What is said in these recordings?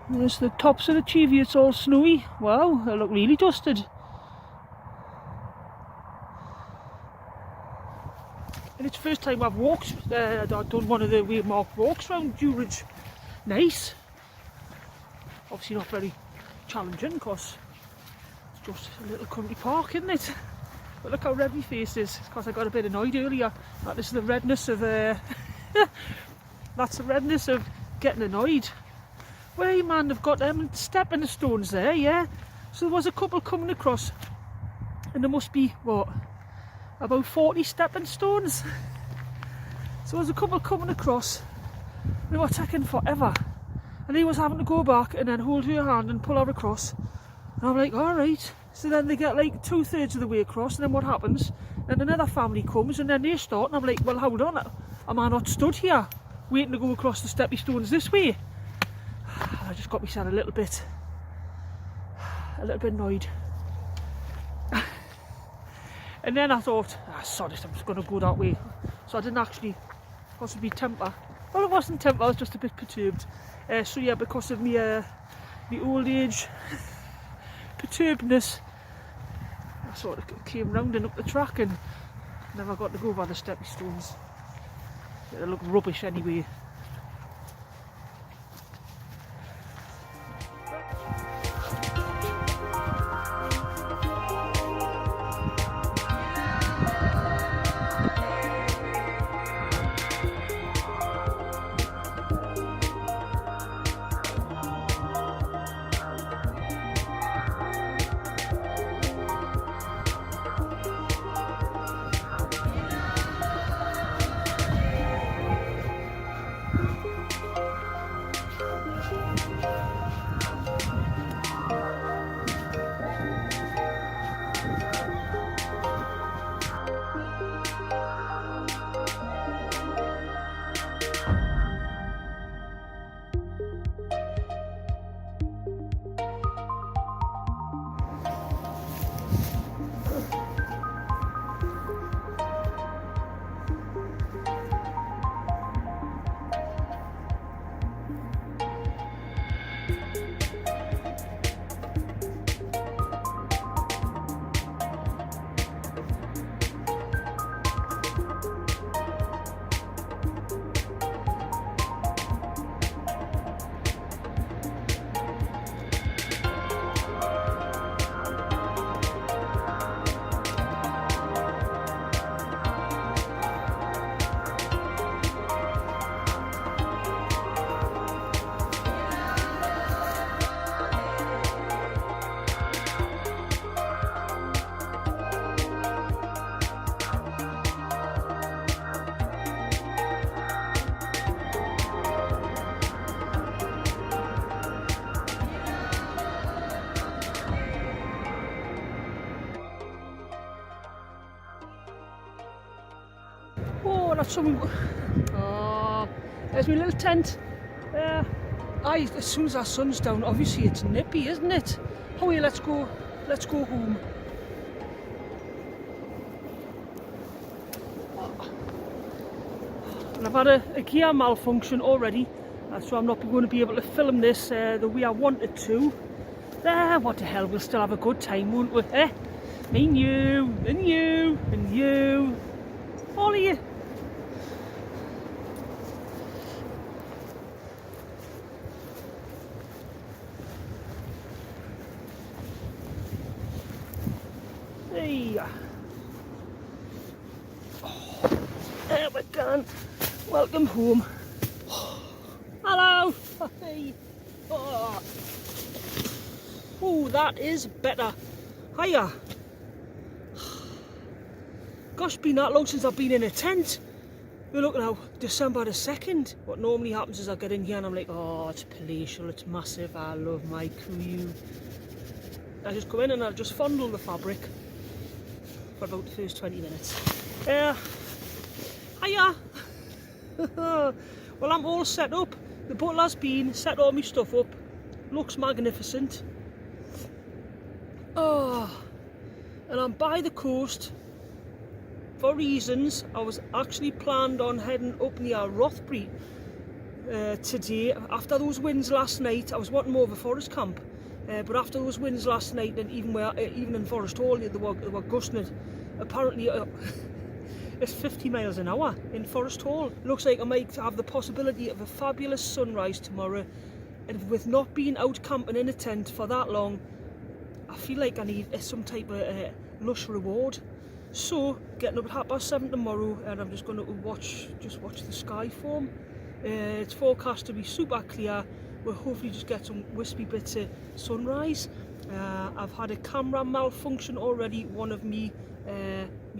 There's the tops of the chivy, it's all snowy. Wow, they look really dusted. And it's the first time I've walked, I've done one of the waymarked walks around Druridge. Nice. Obviously not very challenging because it's just a little country park, isn't it? But look how red my face is. It's because I got a bit annoyed earlier. That is the redness of that's the redness of getting annoyed. Well, man, they've got them stepping stones there, yeah? So there was a couple coming across and there must be, what, about 40 stepping stones? So there was a couple coming across and they were taking forever. And he was having to go back and then hold her hand and pull her across. And I'm like, alright. So then they get like 2/3 of the way across and then what happens? Then another family comes and then they start and I'm like, well, hold on, am I not stood here waiting to go across the steppy stones this way? I just got myself a little bit annoyed. And then I thought, sod it, I'm just going to go that way. So I didn't actually possibly temper. Well, it wasn't temper, I was just a bit perturbed. So yeah, because of me old age, perturbedness, I sort of came round and up the track and never got to go by the steppy stones. They look rubbish anyway. Oh, that's something. Oh, there's my little tent. As soon as our sun's down, obviously it's nippy, isn't it? Oh yeah, let's go home. And I've had a gear malfunction already, so I'm not going to be able to film this the way I wanted to. What the hell, we'll still have a good time, won't we? Me and you, and you, and you. All of you. Hey. Oh, there we go. Welcome home. Hello. Hey. Oh, that is better. Hiya. Gosh, been that long since I've been in a tent. We're looking now, December the 2nd. What normally happens is I get in here and I'm like, oh, it's palatial, it's massive, I love my Kuiu. I just go in and I'll just fondle the fabric for about the first 20 minutes. Hiya! Well, I'm all set up. The butler's been, set all my stuff up. Looks magnificent. Oh, and I'm by the coast. For reasons, I was actually planned on heading up near Rothbury, today. After those winds last night, I was wanting more of a forest camp, but after those winds last night, and even in Forest Hall, they were gusting it. Apparently, it's 50 miles an hour in Forest Hall. Looks like I might have the possibility of a fabulous sunrise tomorrow, and with not being out camping in a tent for that long, I feel like I need some type of lush reward. So, getting up at 7:30 tomorrow, and I'm just going to watch the sky form. It's forecast to be super clear. We'll hopefully just get some wispy bits of sunrise. I've had a camera malfunction already. One of me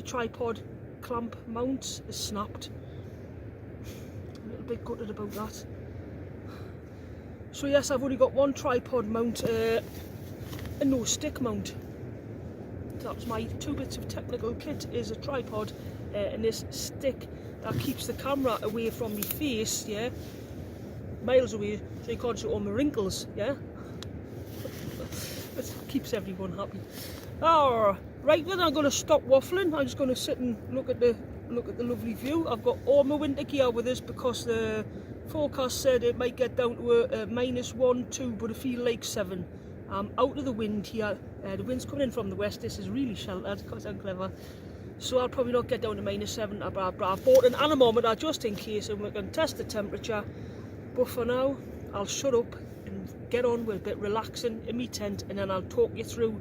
tripod clamp mounts is snapped. A little bit gutted about that. So yes, I've only got one tripod mount, a no stick mount. That's my 2 bits of technical kit, is a tripod and this stick that keeps the camera away from my face, yeah, miles away, so you can't see all my wrinkles, yeah. It keeps everyone happy. Oh, right then, I'm going to stop waffling. I'm just going to sit and look at the lovely view. I've got all my winter gear with us because the forecast said it might get down to a -1, 2, but it feels like 7. I'm out of the wind here. The wind's coming in from the west. This is really sheltered because I'm clever. So I'll probably not get down to -7. I've bought an anemometer just in case, and we can test the temperature. But for now, I'll shut up and get on with a bit relaxing in my tent, and then I'll talk you through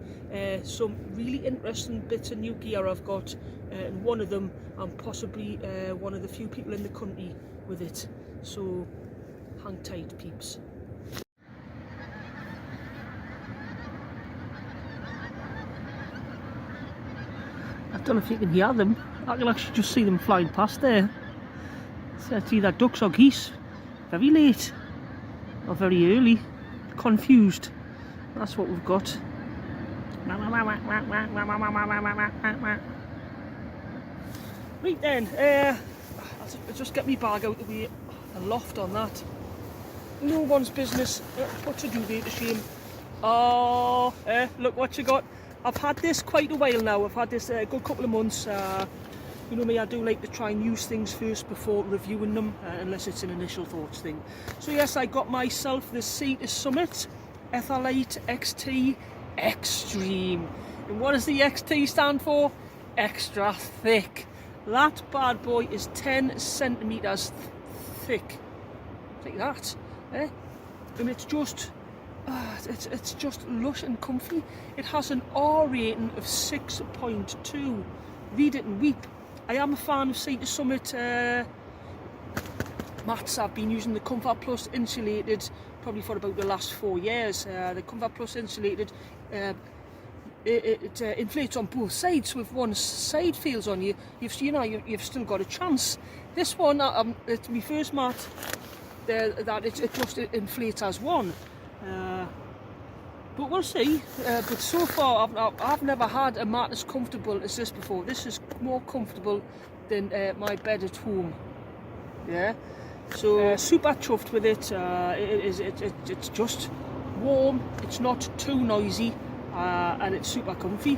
some really interesting bits of new gear I've got, and one of them, I'm possibly one of the few people in the country with it. So hang tight, peeps. I don't know if you can hear them. I can actually just see them flying past there. So it's either ducks or geese. Very late or very early. Confused. That's what we've got. Right then, I'll just get my bag out of the way. The loft on that. No one's business. What to do there to shame. Oh, look what you got. I've had this quite a while now. I've had this a good couple of months. You know me, I do like to try and use things first before reviewing them, unless it's an initial thoughts thing. So yes, I got myself the Cider Summit Etherlite XT Extreme. And what does the XT stand for? Extra thick. That bad boy is 10 centimeters thick. Like that. And it's just lush and comfy. It has an R rating of 6.2. Read it and weep. I am a fan of Cider Summit mats. I've been using the Comfort Plus insulated probably for about the last 4 years. The Comfort Plus insulated, it inflates on both sides, so if one side feels on you, you've still got a chance. This one, it's my first mat that it just inflates as one. But we'll see. But so far, I've never had a mat as comfortable as this before. This is more comfortable than my bed at home. Yeah. So super chuffed with it. It's just warm. It's not too noisy, and it's super comfy.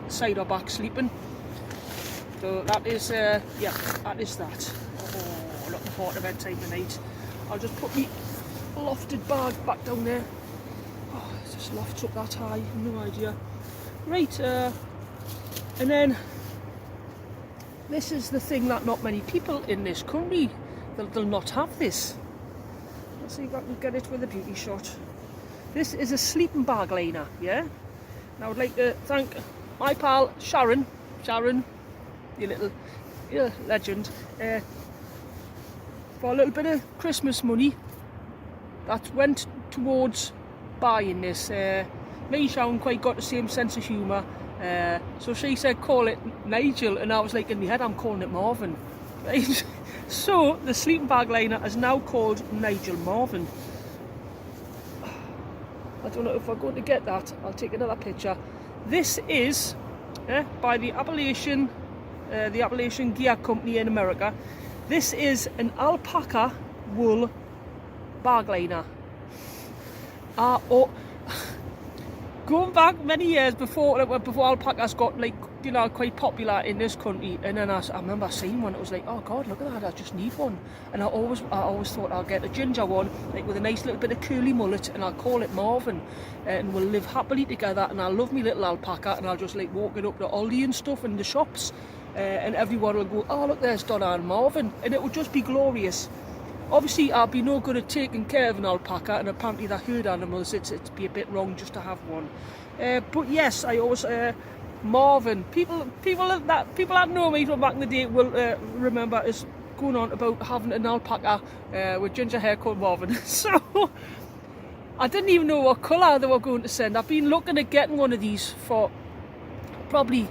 Side or back sleeping. So that is that is that. Oh, looking forward to bedtime tonight. I'll just put my lofted bag back down there. Oh, this loft's up that high, no idea. Right, and then this is the thing that not many people in this country, they'll not have this. Let's see if I can get it with a beauty shot. This is a sleeping bag liner, yeah? And I would like to thank my pal Sharon, you little legend, for a little bit of Christmas money that went towards buying this. Me and Sharon quite got the same sense of humour, so she said call it Nigel, and I was like, in my head I'm calling it Marvin, right? So the sleeping bag liner is now called Nigel Marvin. I don't know if I'm going to get that. I'll take another picture. This is by the Appalachian Gear Company in America. This is an alpaca wool bag liner. Going back many years before alpacas got like you know, quite popular in this country. And then I remember seeing one. It was like, oh God, look at that! I just need one. And I always thought I'll get a ginger one, like with a nice little bit of curly mullet, and I'll call it Marvin, and we'll live happily together. And I love me little alpaca, and I'll just like walk it up to Aldi and stuff in the shops, and everyone will go, oh look, there's Donna and Marvin, and it would just be glorious. Obviously, I'll be no good at taking care of an alpaca, and apparently they're herd animals. It'd be a bit wrong just to have one. But yes, I always Marvin. People that know me from back in the day will remember us going on about having an alpaca with ginger hair called Marvin. So I didn't even know what colour they were going to send. I've been looking at getting one of these for probably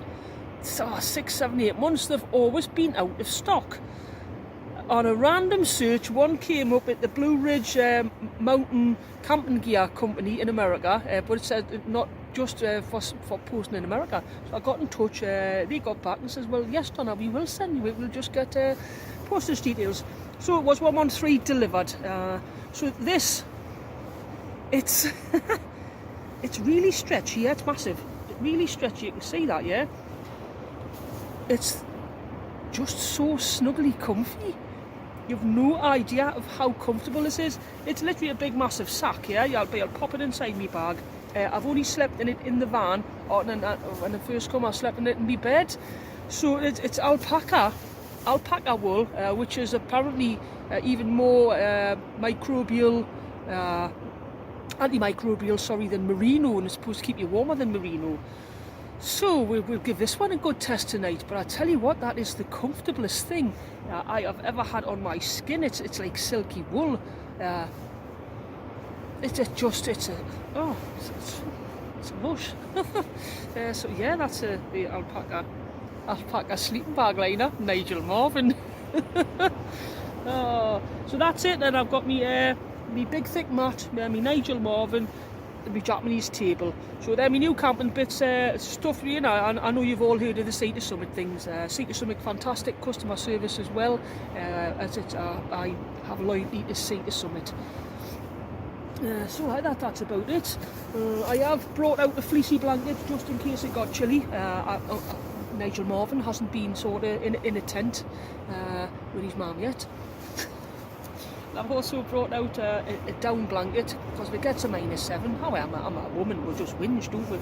6, 7, 8 months. They've always been out of stock. On a random search, one came up at the Blue Ridge Mountain Camping Gear Company in America, but it said not just for posting in America. So I got in touch, they got back and says, well, yes, Donna, we will send you it, we'll just get postage details. So it was 113 delivered. So this, it's it's really stretchy, yeah, it's massive. It's really stretchy, you can see that, yeah? It's just so snuggly comfy. You've no idea of how comfortable this is. It's literally a big massive sack, yeah? I'll pop it inside my bag. I've only slept in it in the van, or when I first come I slept in it in my bed. So it's alpaca wool, which is apparently even more antimicrobial, than merino, and it's supposed to keep you warmer than merino. So we'll give this one a good test tonight, but I tell you what, that is the comfortablest thing I have ever had on my skin. It's like silky wool. It's a lush. So yeah, that's the alpaca sleeping bag liner, Nigel Marvin. Oh, so that's it. Then I've got me big thick mat, my Nigel Marvin, my Japanese table. So they're my new camping bits, stuff, you know. I know you've all heard of the Cider Summit things. Cider Summit, fantastic customer service as well. I have loyalty to Cider Summit. So that's about it. I have brought out a fleecy blanket just in case it got chilly. Nigel Marvin hasn't been sort of in a tent with his mum yet. I've also brought out a down blanket because if it gets a -7, oh, I'm a woman, we'll just whinge, don't we?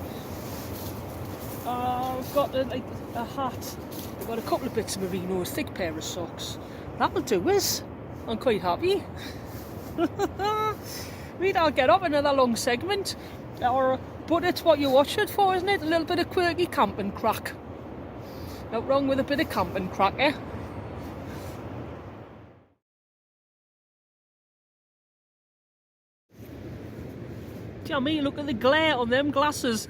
I've got a hat, I've got a couple of bits of merino, a thick pair of socks. That'll do us. I'm quite happy. I'll get up another long segment, but it's what you watch it for, isn't it? A little bit of quirky camping crack. Not wrong with a bit of camping crack, eh? Do you know what I mean? Look at the glare on them glasses.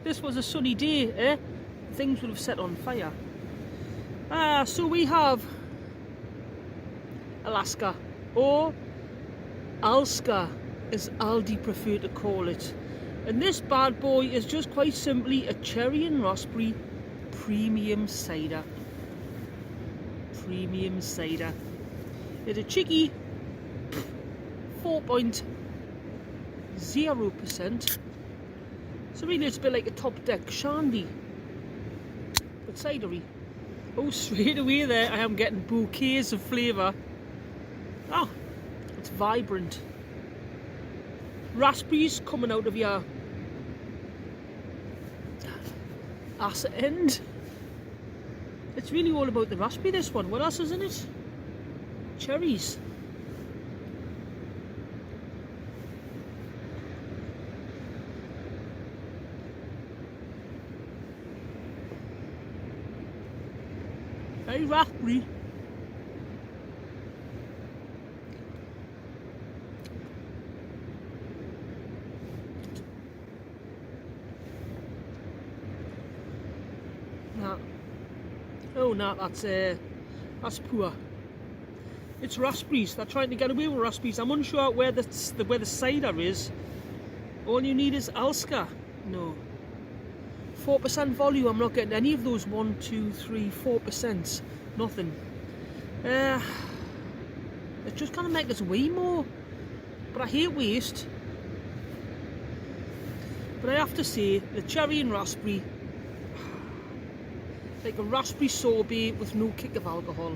This was a sunny day, eh? Things would have set on fire. So we have Alaska, or Alska, as Aldi prefer to call it. And this bad boy is just quite simply a cherry and raspberry premium cider. Premium cider. It's a cheeky 4.0%. So really it's a bit like a top deck shandy, but cidery. Oh, straight away there I am getting bouquets of flavour. Oh, it's vibrant. Raspberries coming out of your ass end. It's really all about the raspberry, this one. What else is in it? Cherries. Very raspberry. Nah. Oh no, that's poor. It's raspberries. They're trying to get away with raspberries. I'm unsure where the cider is. All you need is Alska. No. 4% volume. I'm not getting any of those 1, 2, 3, 4%. Nothing. It's just gonna make us weigh more. But I hate waste. But I have to say, the cherry and raspberry, like a raspberry sorbet with no kick of alcohol.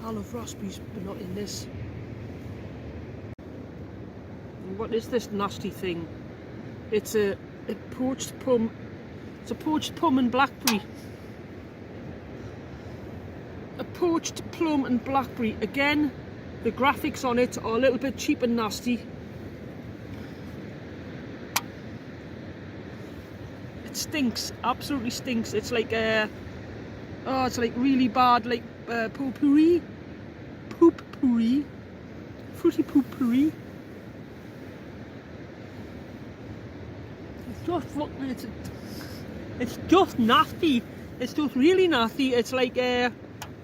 I love raspberries, but not in this. What is this nasty thing? It's a poached plum. It's a poached plum and blackberry. A poached plum and blackberry. Again, the graphics on it are a little bit cheap and nasty. It stinks, absolutely stinks. It's like oh, it's like really bad, like potpourri, fruity potpourri. It's just fucking, it's just nasty. It's just really nasty. It's like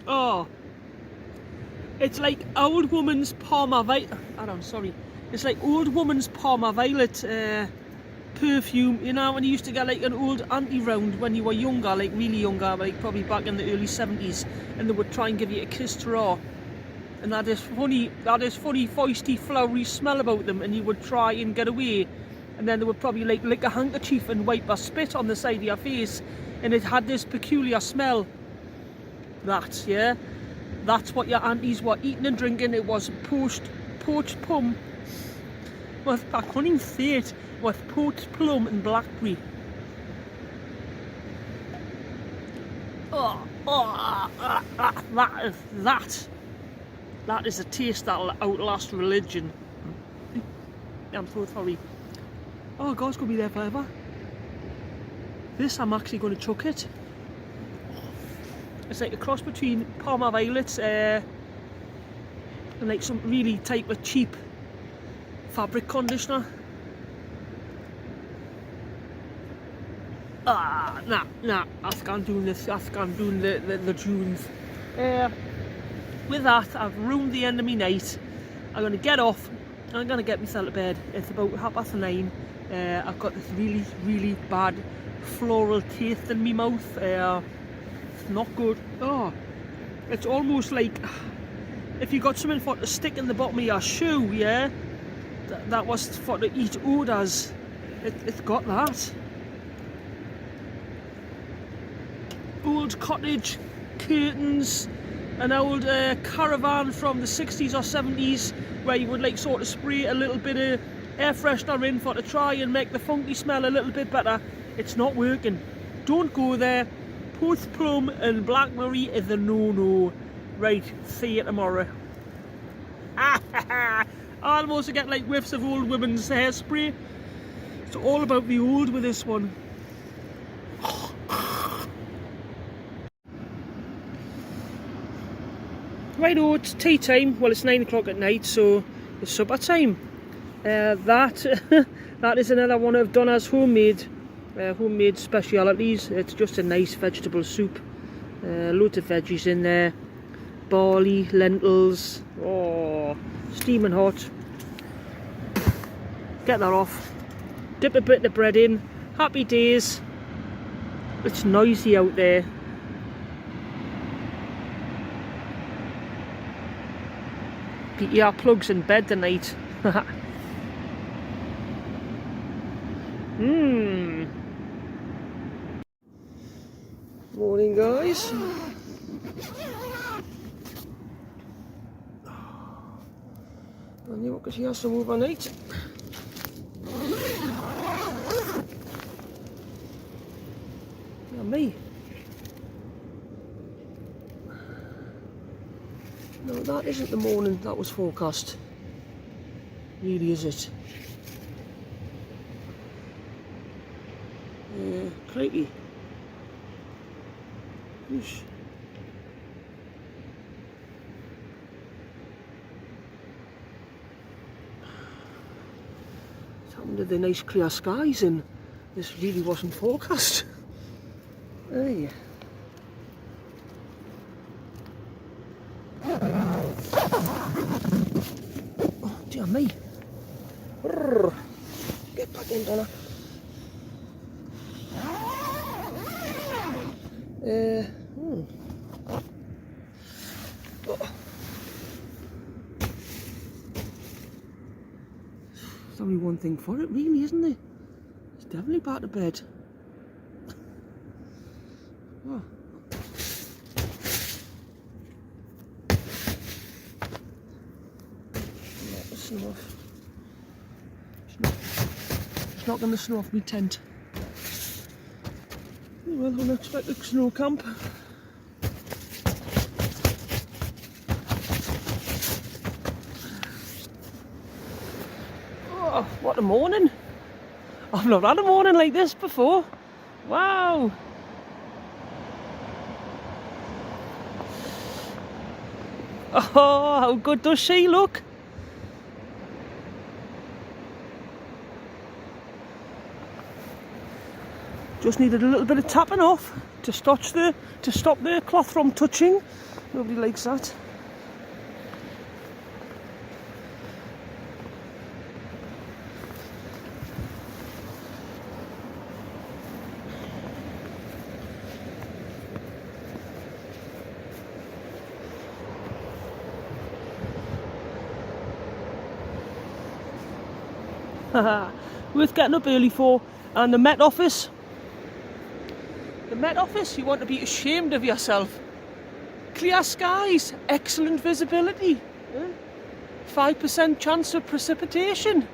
oh, it's like old woman's Parma Violet. Sorry. It's like old woman's Parma Violet perfume. You know, when you used to get like an old auntie round when you were younger, like really younger, like probably back in the early 70s, and they would try and give you a kiss to raw. And that is funny, foisty, flowery smell about them, and you would try and get away. And then they would probably like lick a handkerchief and wipe a spit on the side of your face, and it had this peculiar smell. Yeah, that's what your aunties were eating and drinking. It was poached plum with, I can't even say it, with poached plum and blackberry. That is a taste that'll outlast religion. I'm so sorry. Oh, God's gonna be there forever. This, I'm actually going to chuck it. It's like a cross between Parma Violets and like some really type of cheap fabric conditioner. Nah, I can't do this. I can't do the tunes. With that, I've ruined the end of my night. I'm going to get off. I'm going to get myself to bed. It's about 9:30. I've got this really bad floral taste in my mouth. It's not good. Oh, it's almost like if you got something for to stick in the bottom of your shoe, yeah, that was for to eat odours. It's got that. Old cottage curtains, an old caravan from the 60s or 70s where you would like sort of spray a little bit of air freshener in for to try and make the funky smell a little bit better. It's not working. Don't go there. Poached plum and blackberry is a no-no. Right, see you tomorrow. I'll also get like whiffs of old women's hairspray. It's all about the old with this one. Righto, it's tea time. Well, it's 9 o'clock at night, so it's supper time. That is another one of Donna's homemade specialities. It's just a nice vegetable soup. Loads of veggies in there. Barley, lentils. Oh, steaming hot. Get that off. Dip a bit of bread in. Happy days. It's noisy out there. The earplugs in bed tonight. Morning, guys. I knew I could hear some overnight. Yeah, me. No, that isn't the morning that was forecast. Really, is it? Crikey. Whoosh. What's happened to the nice clear skies, and this really wasn't forecast. Hey. Oh, dear me. Get back in, Donna. one thing for it, really, isn't there? It's definitely back to bed. Oh. Let the snow off. It's knocking the snow off my tent. Well, unexpected snow camp. Oh, what a morning! I've not had a morning like this before. Wow! Oh, how good does she look? Just needed a little bit of tapping off to stop the cloth from touching. Nobody likes that. Worth getting up early for. And the Met Office. The Met Office, you want to be ashamed of yourself. Clear skies, excellent visibility, 5% chance of precipitation.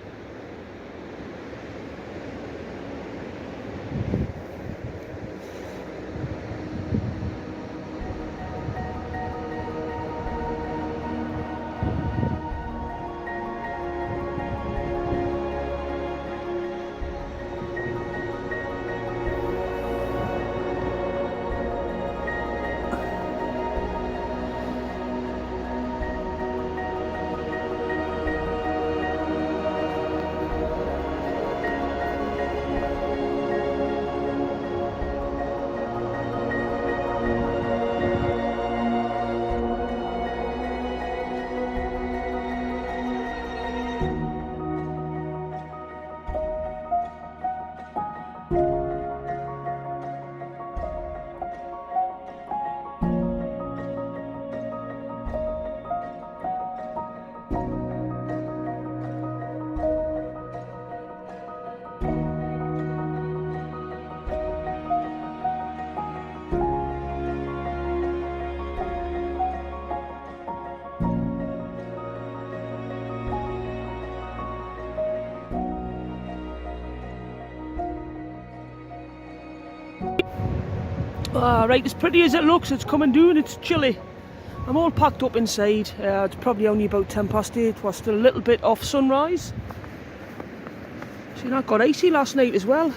Right, as pretty as it looks, it's coming down, it's chilly. I'm all packed up inside. It's probably only about 8:10. We're still a little bit off sunrise. See, that got icy last night as well.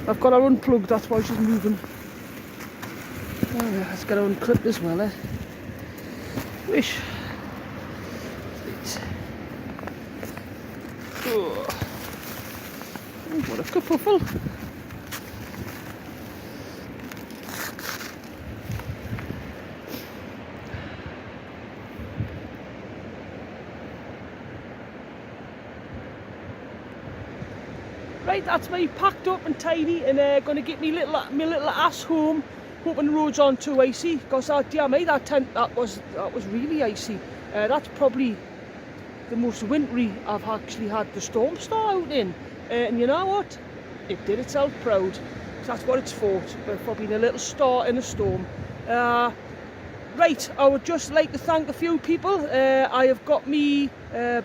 I've got her unplugged, that's why she's moving. Oh, yeah, let's get her unclipped as well, Wish. Oh, what a kerfuffle. Right, that's me packed up and tidy, and going to get me little ass home. Hoping the road's on too icy, because dear me, that tent that was really icy. That's probably the most wintry I've actually had the storm start out in, and you know what? It did itself proud. So that's what it's for being a little star in a storm. Right, I would just like to thank a few people. I have got me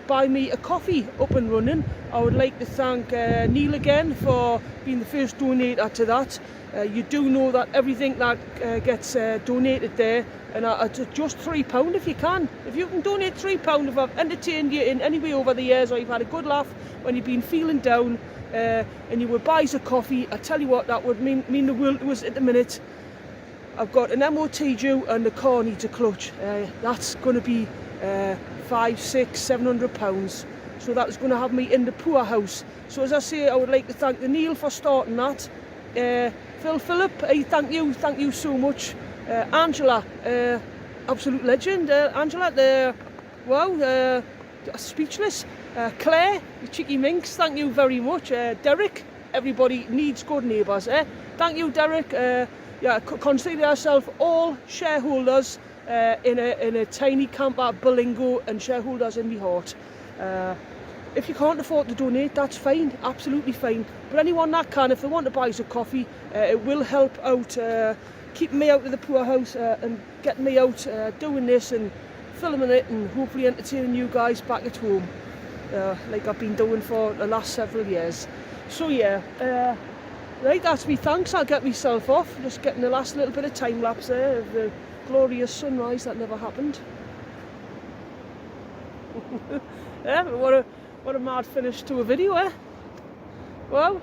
buy me a coffee up and running. I would like to thank Neil again for being the first donator to that. You do know that everything that gets donated there, and it's just £3 if you can. If you can donate £3, if I've entertained you in any way over the years, or you've had a good laugh when you've been feeling down, and you would buy us a coffee, I tell you what, that would mean the world to us at the minute. I've got an MOT due and the car needs a clutch. That's going to be £500, £600, £700. So that's going to have me in the poor house. So as I say, I would like to thank the Neil for starting that. Philip, thank you so much. Angela, absolute legend. Angela, wow, speechless. Claire, the cheeky minx, thank you very much. Derek, everybody needs good neighbours. Thank you, Derek. yeah, consider yourself all shareholders in a tiny camper, Lingo, and shareholders in my heart. If you can't afford to donate, that's fine, absolutely fine. But anyone that can, if they want to buy us a coffee, it will help out, keeping me out of the poorhouse and getting me out doing this and filming it and hopefully entertaining you guys back at home, like I've been doing for the last several years. So yeah, right, that's me thanks. I'll get myself off, just getting the last little bit of time lapse there of the glorious sunrise that never happened. Yeah, what a mad finish to a video, eh? Wow.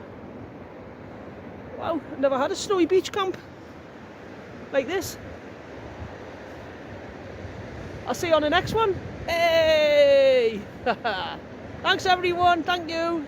Wow, never had a snowy beach camp like this. I'll see you on the next one. Hey! Thanks everyone, thank you.